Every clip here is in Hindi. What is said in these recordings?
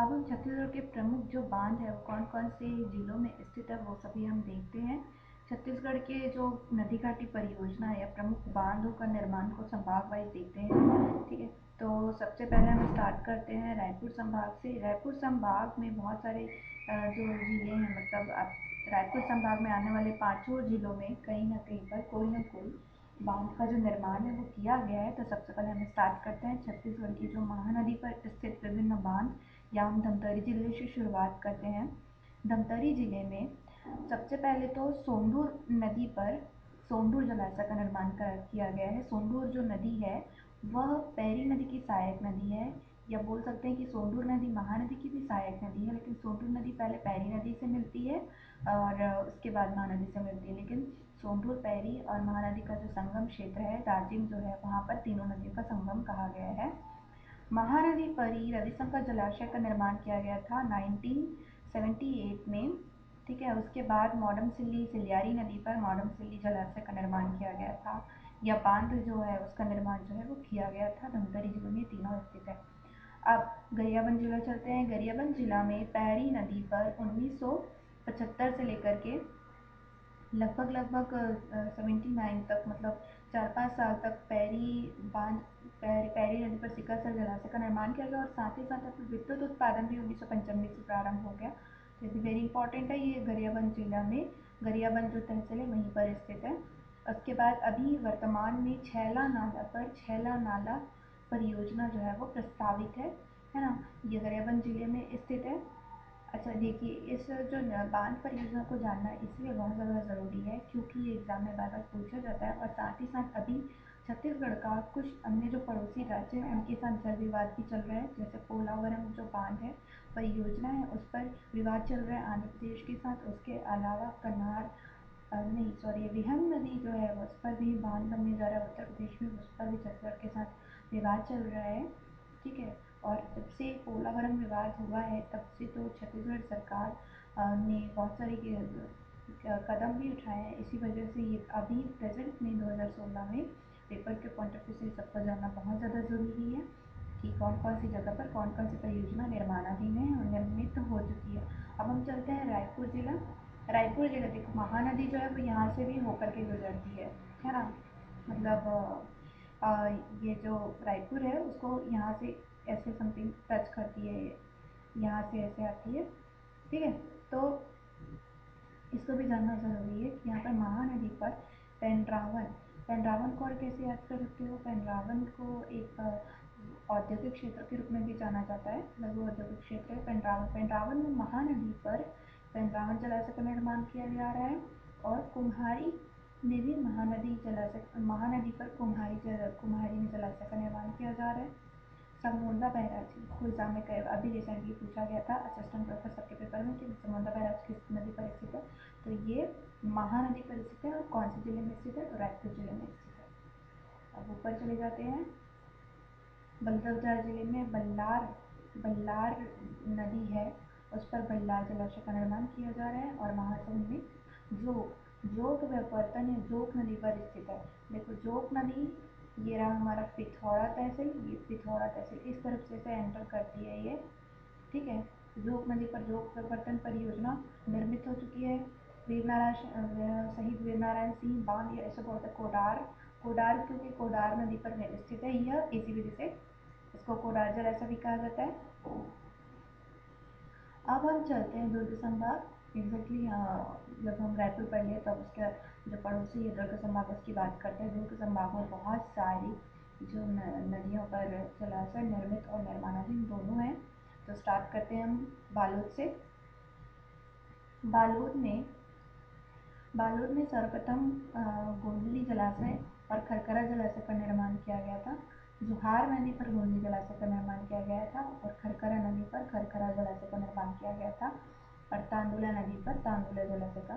अब हम छत्तीसगढ़ के प्रमुख जो बांध है वो कौन कौन से जिलों में स्थित है वो सभी हम देखते हैं। छत्तीसगढ़ के जो नदी घाटी परियोजना या प्रमुख बांधों का निर्माण को संभाग वाइज देखते हैं। ठीक है, तो सबसे पहले हम स्टार्ट करते हैं रायपुर संभाग से। रायपुर संभाग में बहुत सारे जो जिले हैं, मतलब रायपुर संभाग में आने वाले पाँचों जिलों में कहीं ना कहीं पर कोई ना कोई बांध का जो निर्माण है वो किया गया है। तो सबसे पहले हम स्टार्ट करते हैं छत्तीसगढ़ की जो महानदी पर स्थित विभिन्न बांध, या हम धमतरी जिले से शुरुआत करते हैं। धमतरी जिले में सबसे पहले तो सोंडूर नदी पर सोंडूर जलाशय का निर्माण किया गया है। सोंडूर जो नदी है वह पैरी नदी की सहायक नदी है, या बोल सकते हैं कि सोंडूर नदी महानदी की भी सहायक नदी है, लेकिन सोंडूर नदी पहले पैरी नदी से मिलती है और उसके बाद महानदी से मिलती है। लेकिन सोंडूर, पैरी और महानदी का जो संगम क्षेत्र है, दार्जिलिंग जो है, वहाँ पर तीनों नदियों का संगम कहा गया है। महानदी पर ही रविशंकर जलाशय का निर्माण किया गया था 1978 में। ठीक है, उसके बाद मॉडम सिल्ली सिल्लियारी नदी पर मॉडम सिल्ली जलाशय का निर्माण किया गया था, या बांध जो है उसका निर्माण जो है वो किया गया था। धमतरी जिले में तीनों स्थित है। अब गरियाबंद जिला चलते हैं। गरियाबंद जिला में पैरी नदी पर 1975 से लेकर के लगभग 79 तक, मतलब 4-5 साल तक पैरी नदी पर सिकासर जलाशय का निर्माण किया गया, और साथ ही साथ विद्युत उत्पादन भी 1995 से प्रारंभ हो गया। तो ये वेरी इंपॉर्टेंट है। ये गरियाबंद जिला में, गरियाबंद जो तहसील है वहीं पर स्थित है। उसके बाद अभी वर्तमान में छैला नाला परियोजना जो है वो प्रस्तावित है ना। ये गरियाबंद जिले में स्थित है। अच्छा देखिए, इस जो बांध परियोजना को जानना इसलिए बहुत ज़्यादा ज़रूरी है क्योंकि ये एग्ज़ाम में बार बार पूछा जाता है, और साथ ही साथ अभी छत्तीसगढ़ का कुछ अन्य जो पड़ोसी राज्य हैं उनके साथ जल विवाद भी चल रहा है। जैसे पोलावरम जो बांध है परियोजना है उस पर विवाद चल रहा है आंध्र प्रदेश के साथ। उसके अलावा रिहंद नदी जो है उस पर भी बांध बनने जा रहा है उत्तर प्रदेश में, उस पर भी छत्तीसगढ़ के साथ विवाद चल रहा है। ठीक है, और जब से पोलावरम विवाद हुआ है तब से तो छत्तीसगढ़ सरकार ने बहुत सारे कदम भी उठाए हैं। इसी वजह से ये अभी प्रेजेंट में 2016 में पेपर के पॉइंट ऑफ व्यू से सबको जानना बहुत ज़्यादा ज़रूरी है कि कौन कौन सी जगह पर कौन कौन सी परियोजना निर्माणाधीन है और निर्मित हो चुकी है। अब हम चलते हैं रायपुर जिला। रायपुर जिला देखो, महानदी जो है वो यहाँ से भी होकर के गुजरती है ना। मतलब ये जो रायपुर है उसको यहाँ से ऐसे समथिंग टच करती है, यहाँ से ऐसे आती है। ठीक है, तो इसको भी जानना ज़रूरी है कि यहाँ पर महानदी पर पेंड्रावन पेंड्रावन को और कैसे याद कर सकते हो। पेंड्रावन को एक औद्योगिक क्षेत्र के रूप में भी जाना जाता है, लघु औद्योगिक क्षेत्र है पेंड्रावन। पेंड्रावन में महानदी पर पेंड्रावन जलाशय का निर्माण किया जा रहा है, और कुम्हारी में भी महानदी पर कुम्हारी में जलाशय का निर्माण किया जा रहा है। समोंदा बैराज को एग्जाम में अभी रिसेंटली पूछा गया था असिस्टेंट प्रोफेसर के पेपर में कि समोंदा बैराज किस नदी पर स्थित है, तो ये महानदी पर स्थित है। और कौन से जिले में स्थित है, तो रायपुर जिले में स्थित है। अब ऊपर चले जाते हैं। बलौदाबाजार जिले में बल्लार नदी है, उस पर बल्लार जलाशय का निर्माण किया जा रहा है। और महासमुंद में जोग व्यावर्तन है, जोग नदी पर स्थित है। देखो जोग नदी, ये रहा हमारा पिथौरा तहसील, ये पिथौरा तहसील इस तरफ से एंटर करती है ये। ठीक है, जोग नदी पर जोग प्रवर्तन परियोजना निर्मित हो चुकी है। शहीद वीरनारायण सिंह बांध, या ऐसे बोलते हैं कोडार क्योंकि कोडार नदी पर स्थित है यह, इसी वजह से इसको कोडार जल ऐसा भी कहा जाता है। अब हम चलते हैं दुर्ग संभाग। एग्जैक्टली जब हम रायपुर पढ़ लिए तब उसका जो पड़ोसी है दुर्ग संभाग उसकी बात करते हैं। दुर्ग संभाग में बहुत सारी जो नदियों पर जलाशय निर्मित और निर्माणाधीन दोनों हैं। तो स्टार्ट करते हैं हम बालोद से। बालोद में सर्वप्रथम गोंदली जलाशय और खरखरा जलाशय का निर्माण किया गया था। जुहार नदी पर गोंदली जलाशय का निर्माण किया गया था, और खरखरा नदी पर खरखरा जलाशय का निर्माण किया गया था, और तांदुला नदी पर तांदुला जलाशय का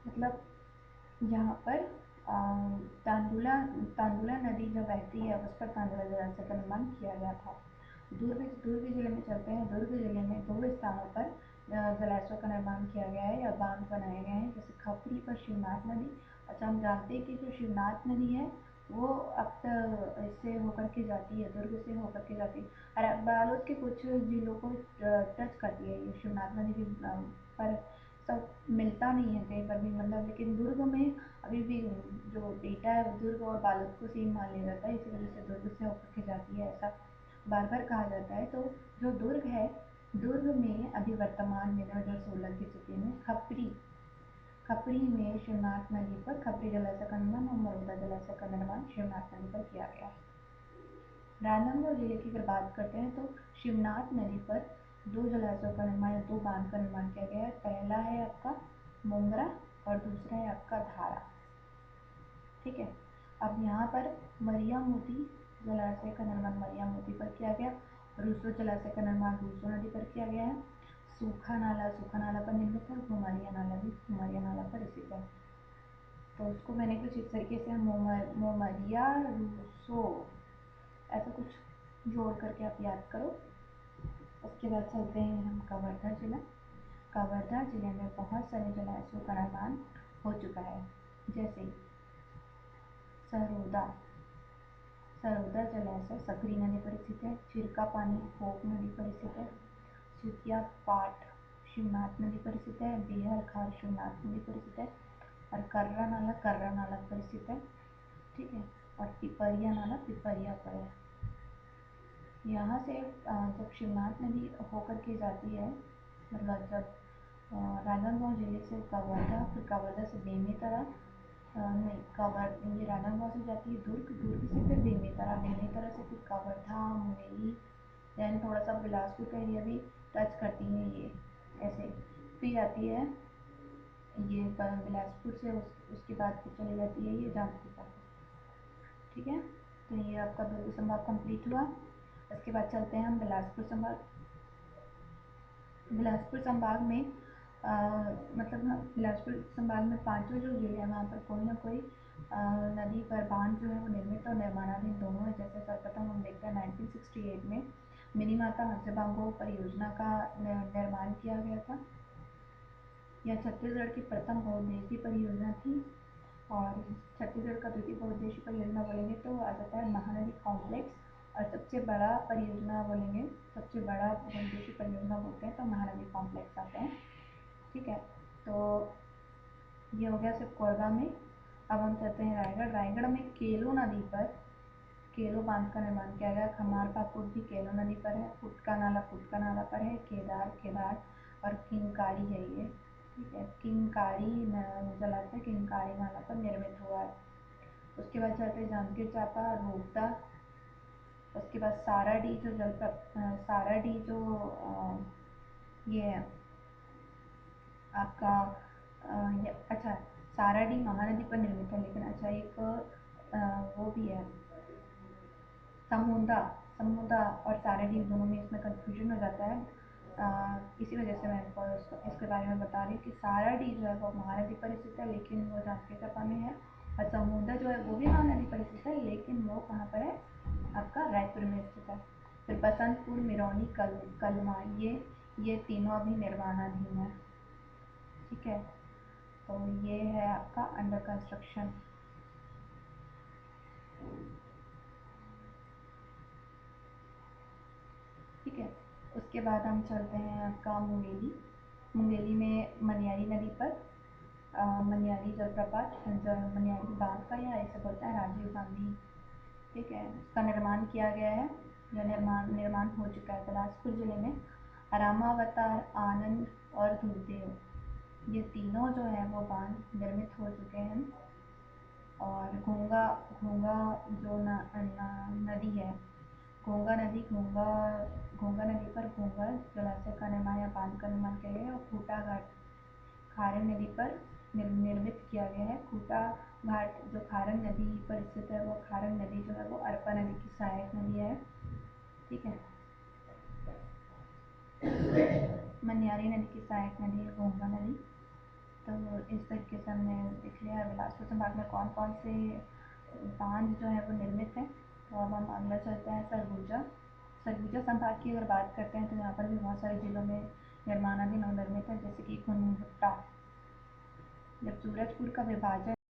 मतलब यहाँ पर तांदुला नदी जो बहती है उस पर तांदुला जलाशय का निर्माण किया गया था। दुर्ग जिले में चलते हैं। दुर्ग जिले में 2 स्थानों पर जलाशयों का निर्माण किया गया है या बांध बनाए गए हैं, जैसे खपरी पर शिवनाथ नदी। अच्छा, हम जानते हैं कि जो शिवनाथ नदी है वो अब तक इससे होकर के जाती है, दुर्ग से होकर के जाती है और बालोद के कुछ जिलों को टच करती है ये शिवनाथ नदी के पर सब मिलता नहीं है कहीं पर भी, मतलब लेकिन दुर्ग में अभी भी जो डेटा है वो दुर्ग और बालोद को सेम मान लिया जाता है, इसी वजह से दुर्ग से होकर के जाती है ऐसा बार बार कहा जाता है। तो जो दुर्ग है, दुर्ग में अभी वर्तमान में 2016 की स्थिति में खपरी में शिवनाथ नदी पर खपरी जलाशय का निर्माण और मरुदा जलाशय का निर्माण शिवनाथ नदी पर किया गया है। राजनांदगांव जिले की अगर बात करते हैं तो शिवनाथ नदी पर दो जलाशयों का निर्माण या दो बांध का निर्माण किया गया है। पहला है आपका मोंगरा और दूसरा है आपका धारा। ठीक है, अब यहाँ पर मरिया मोती जलाशय का निर्माण मरिया मोती पर किया गया। रूसो जलाशय का निर्माण रूसो नदी पर किया गया है। सूखा नाला पर निर्मित है। घुमारिया नाला भी घुमारिया नाला पर स्थित है। तो उसको मैंने कुछ इस तरीके से मोमरिया रूसो ऐसा कुछ जोड़ करके आप याद करो। उसके बाद चलते हैं हम कवर्धा जिला। कवर्धा जिले में बहुत सारे जलाशयों का निर्माण हो चुका है, जैसे सरोदा सरोदा जलाशय सकरी नदी पर स्थित है। चिरका पानी फोक नदी पर स्थित है। सुतिया पाट शिवनाथ नदी पर स्थित है। बेहर खार शिवनाथ नदी पर स्थित है। और कर्रा नाला पर स्थित है। ठीक है, और पिपरिया नाला पिपरिया पर है। यहाँ से जब शिवनाथ नदी होकर के जाती है, मतलब जब राजनांदगांव जिले से कवर्धा, फिर कवर्धा से बेमेतरा, नहीं ये राजनांदगांव से जाती है दुर्ग, दुर्ग से फिर बेमेतरा, बेमेतरा से फिर कवर्धा, मुंगेली, दैन थोड़ा सा बिलासपुर का एरिया भी टच करती है ये ऐसे। फिर आती है ये बिलासपुर से उसके बाद फिर चली जाती है ये जांजगीर चांपा। ठीक है, तो ये आपका दुर्ग संभाग कंप्लीट हुआ। इसके बाद चलते हैं हम बिलासपुर संभाग। बिलासपुर संभाग में मतलब बिलासपुर संभाग में पांचों जो जिले हैं वहाँ पर कोई ना कोई नदी पर बांध जो है वो निर्मित और निर्माणाधीन दोनों है। जैसे सर्वप्रथम हम देखते हैं 1968 में मिनी माता हंसबांगो परियोजना का निर्माण किया गया था। यह छत्तीसगढ़ की प्रथम बहुउद्देशीय परियोजना थी। और छत्तीसगढ़ का द्वितीय बहुउद्देशीय परियोजना बोलेंगे तो आ जाता है महानदी कॉम्प्लेक्स। और सबसे बड़ा परियोजना बोलेंगे, सबसे बड़ा बहुउद्देशीय परियोजना बोलते हैं तो महानदी कॉम्प्लेक्स आते हैं। ठीक है, तो ये हो गया सिर्फ कोरबा में। अब हम चलते हैं रायगढ़। रायगढ़ में केलो नदी पर केलो बांध का निर्माण किया गया। खमार पाकुड़ भी केलो नदी पर है। फुटका नाला पर है। केदार और किंकारी है ये। ठीक है, किंकारी जलाशय किंकारी नाला पर निर्मित हुआ है। उसके बाद चलते हैं जांजगीर चांपा रोहता। उसके बाद साराडी जो ये है आपका अच्छा, साराडी महानदी पर निर्मित है, लेकिन अच्छा एक वो भी है समुद्रा समुद्रा और साराडी दोनों में इसमें कंफ्यूजन हो जाता है। इसी वजह से मैं इसके बारे में बता रही हूँ कि साराडी जो है वो महानदी पर स्थित है, लेकिन वो जांजगीर चांपा में है। और समुद्रा जो है वो भी महानदी पर स्थित है, लेकिन वो कहाँ पर है, आपका रायपुर में स्थित है। फिर बसंतपुर मिरौनी कलमा ये तीनों अभी निर्माणाधीन है। ठीक है, तो ये है आपका अंडर कंस्ट्रक्शन। ठीक है, उसके बाद हम चलते हैं आपका मुंगेली। मुंगेली में मनियारी नदी पर मनियारी जलप्रपात मनियारी बांध का या इसे बोलते हैं राजीव गांधी। ठीक है, इसका निर्माण किया गया है या निर्माण हो चुका है। बिलासपुर जिले में रामावतार, आनंद और दुर्देव ये तीनों जो है वो बांध निर्मित हो चुके हैं। और घोंगा घोंगा जो नदी है, घोंगा नदी पर घोंगा जलाशय का निर्माण या बांध का निर्माण किया गया है। और खूटा घाट खारन नदी पर निर्मित किया गया है। खूटा घाट जो खारन नदी पर स्थित है, वो खारन नदी जो है वो अरपा नदी की सहायक नदी है। ठीक है, मनियारी नदी की सहायक नदी है घोंगा नदी। तो इस तरीके से हमने देख लिया है बिलासपुर संभाग में कौन कौन से बांध जो है वो निर्मित है। तो अब हम अगला चलते हैं सरगुजा। सरगुजा संभाग की अगर बात करते हैं तो यहाँ पर भी बहुत सारे जिलों में निर्माणाधीन और निर्मित है, जैसे कि खुनमुट्टा। जब सूरजपुर का विभाजन